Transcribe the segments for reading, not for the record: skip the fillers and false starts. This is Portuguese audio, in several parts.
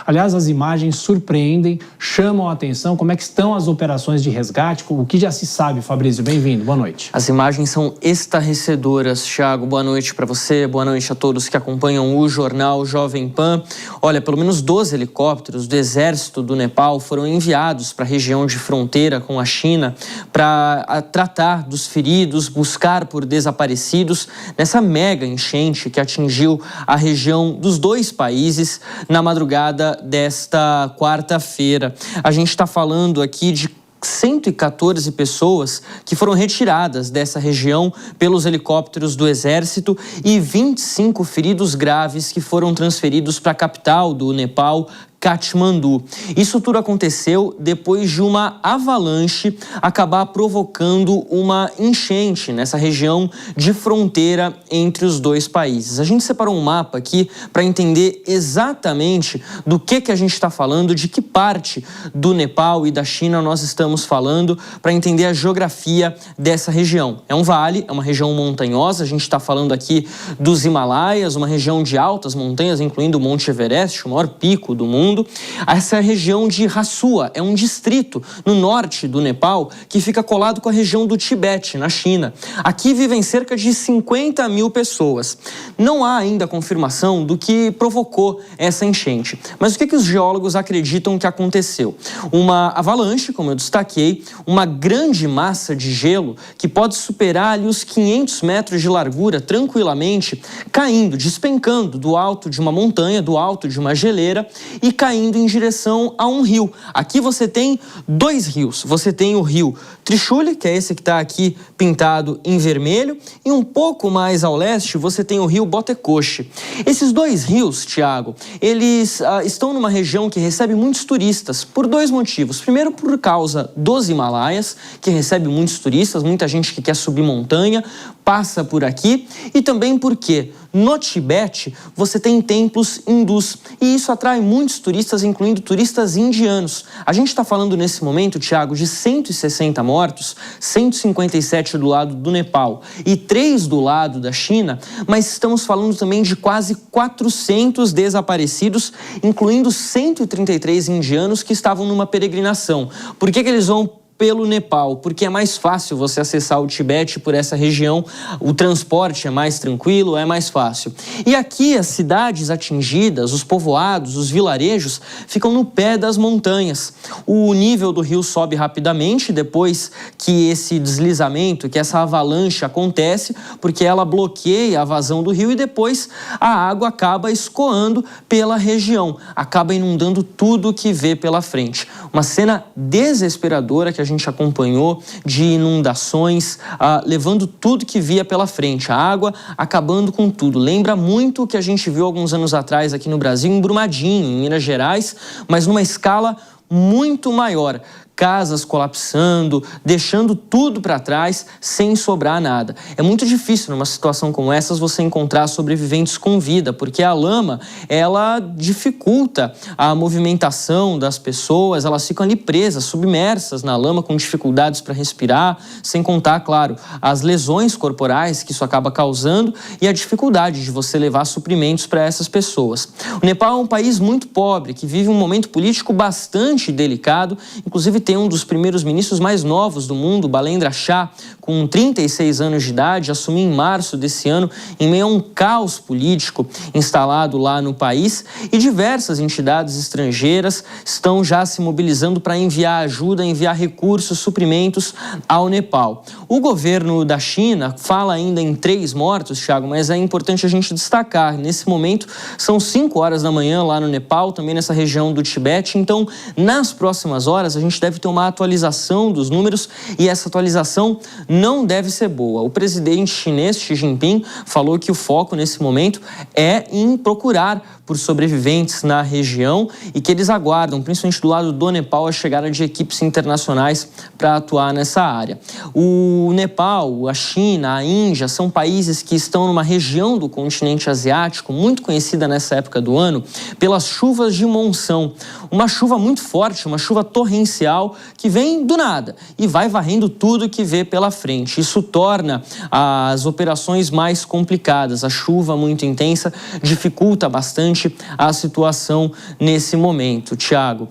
Aliás, as imagens surpreendem, chamam a atenção. Como é que estão as operações de resgate? O que já se sabe, Fabrício? Bem-vindo, boa noite. As imagens são estarrecedoras, Thiago. Boa noite para você, boa noite a todos que acompanham o jornal Jovem Pan. Olha, pelo menos 12 helicópteros do Exército do Nepal foram enviados para a região de fronteira com a China para tratar dos feridos, buscar por desaparecidos nessa mega enchente que atingiu a região dos dois países na madrugada desta quarta-feira. A gente está falando aqui de 114 pessoas que foram retiradas dessa região pelos helicópteros do Exército e 25 feridos graves que foram transferidos para a capital do Nepal, Katmandu. Isso tudo aconteceu depois de uma avalanche acabar provocando uma enchente nessa região de fronteira entre os dois países. A gente separou um mapa aqui para entender exatamente do que a gente está falando, de que parte do Nepal e da China nós estamos falando, para entender a geografia dessa região. É um vale, é uma região montanhosa, a gente está falando aqui dos Himalaias, uma região de altas montanhas, incluindo o Monte Everest, o maior pico do mundo. Essa região de Rasua é um distrito no norte do Nepal que fica colado com a região do Tibete, na China. Aqui vivem cerca de 50 mil pessoas. Não há ainda confirmação do que provocou essa enchente. Mas o que os geólogos acreditam que aconteceu? Uma avalanche, como eu destaquei, uma grande massa de gelo que pode superar ali os 500 metros de largura tranquilamente, caindo, despencando do alto de uma montanha, do alto de uma geleira e caindo em direção a um rio. Aqui você tem dois rios. Você tem o rio Trishuli, que é esse que está aqui pintado em vermelho, e um pouco mais ao leste você tem o rio Botekoshi. Esses dois rios, Thiago, eles estão numa região que recebe muitos turistas por dois motivos. Primeiro, por causa dos Himalaias, que recebe muitos turistas, muita gente que quer subir montanha, passa por aqui, e também porque no Tibete você tem templos hindus, e isso atrai muitos turistas, incluindo turistas indianos. A gente está falando nesse momento, Thiago, de 160 mortos, 157 do lado do Nepal e 3 do lado da China, mas estamos falando também de quase 400 desaparecidos, incluindo 133 indianos que estavam numa peregrinação. Por que eles vão pelo Nepal? Porque é mais fácil você acessar o Tibete por essa região, o transporte é mais tranquilo, é mais fácil. E aqui as cidades atingidas, os povoados, os vilarejos, ficam no pé das montanhas. O nível do rio sobe rapidamente depois que esse deslizamento, que essa avalanche acontece, porque ela bloqueia a vazão do rio e depois a água acaba escoando pela região, acaba inundando tudo que vê pela frente. Uma cena desesperadora que a gente acompanhou, de inundações, levando tudo que via pela frente, a água acabando com tudo. Lembra muito o que a gente viu alguns anos atrás aqui no Brasil, em Brumadinho, em Minas Gerais, mas numa escala muito maior. Casas colapsando, deixando tudo para trás sem sobrar nada. É muito difícil numa situação como essa você encontrar sobreviventes com vida, porque a lama, ela dificulta a movimentação das pessoas, elas ficam ali presas, submersas na lama, com dificuldades para respirar, sem contar, claro, as lesões corporais que isso acaba causando e a dificuldade de você levar suprimentos para essas pessoas. O Nepal é um país muito pobre, que vive um momento político bastante delicado, inclusive tem um dos primeiros ministros mais novos do mundo, Balendra Shah, com 36 anos de idade, assumiu em março desse ano, em meio a um caos político instalado lá no país, e diversas entidades estrangeiras estão já se mobilizando para enviar ajuda, enviar recursos, suprimentos ao Nepal. O governo da China fala ainda em 3 mortos, Thiago, mas é importante a gente destacar, nesse momento são 5 horas da manhã lá no Nepal, também nessa região do Tibete, então nas próximas horas a gente deve ter uma atualização dos números e essa atualização não deve ser boa. O presidente chinês Xi Jinping falou que o foco nesse momento é em procurar por sobreviventes na região e que eles aguardam, principalmente do lado do Nepal, a chegada de equipes internacionais para atuar nessa área. O Nepal, a China, a Índia são países que estão numa região do continente asiático muito conhecida nessa época do ano pelas chuvas de monção. Uma chuva muito forte, uma chuva torrencial que vem do nada e vai varrendo tudo que vê pela frente. Isso torna as operações mais complicadas. A chuva muito intensa dificulta bastante realmente a situação nesse momento. Tiago,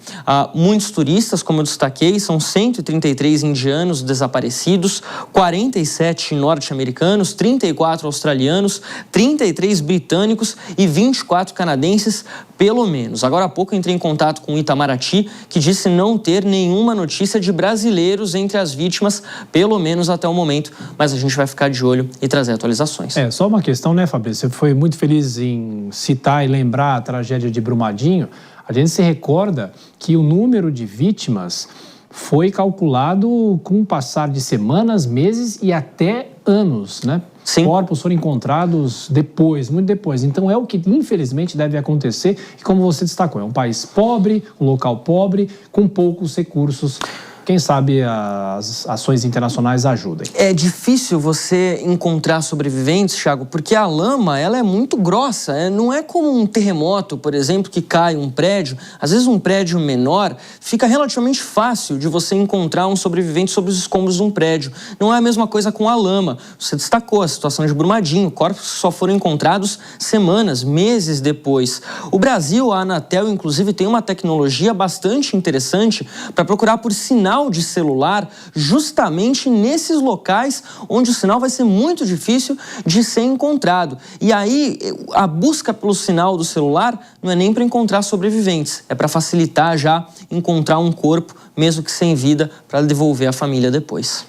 muitos turistas, como eu destaquei, são 133 indianos desaparecidos, 47 norte-americanos, 34 australianos, 33 britânicos e 24 canadenses, pelo menos. Agora há pouco eu entrei em contato com o Itamaraty, que disse não ter nenhuma notícia de brasileiros entre as vítimas, pelo menos até o momento, mas a gente vai ficar de olho e trazer atualizações. Só uma questão, né, Fabrício? Você foi muito feliz em citar e lembrar a tragédia de Brumadinho. A gente se recorda que o número de vítimas foi calculado com o passar de semanas, meses e até anos, né? Sim. Corpos foram encontrados depois, muito depois. Então é o que infelizmente deve acontecer. E como você destacou, é um país pobre, um local pobre, com poucos recursos. Quem sabe as ações internacionais ajudem. É difícil você encontrar sobreviventes, Thiago, porque a lama ela é muito grossa. Não é como um terremoto, por exemplo, que cai um prédio. Às vezes um prédio menor fica relativamente fácil de você encontrar um sobrevivente sobre os escombros de um prédio. Não é a mesma coisa com a lama. Você destacou a situação de Brumadinho. Corpos só foram encontrados semanas, meses depois. O Brasil, a Anatel, inclusive, tem uma tecnologia bastante interessante para procurar por sinal de celular justamente nesses locais onde o sinal vai ser muito difícil de ser encontrado. E aí, a busca pelo sinal do celular não é nem para encontrar sobreviventes, é para facilitar já encontrar um corpo, mesmo que sem vida, para devolver à família depois.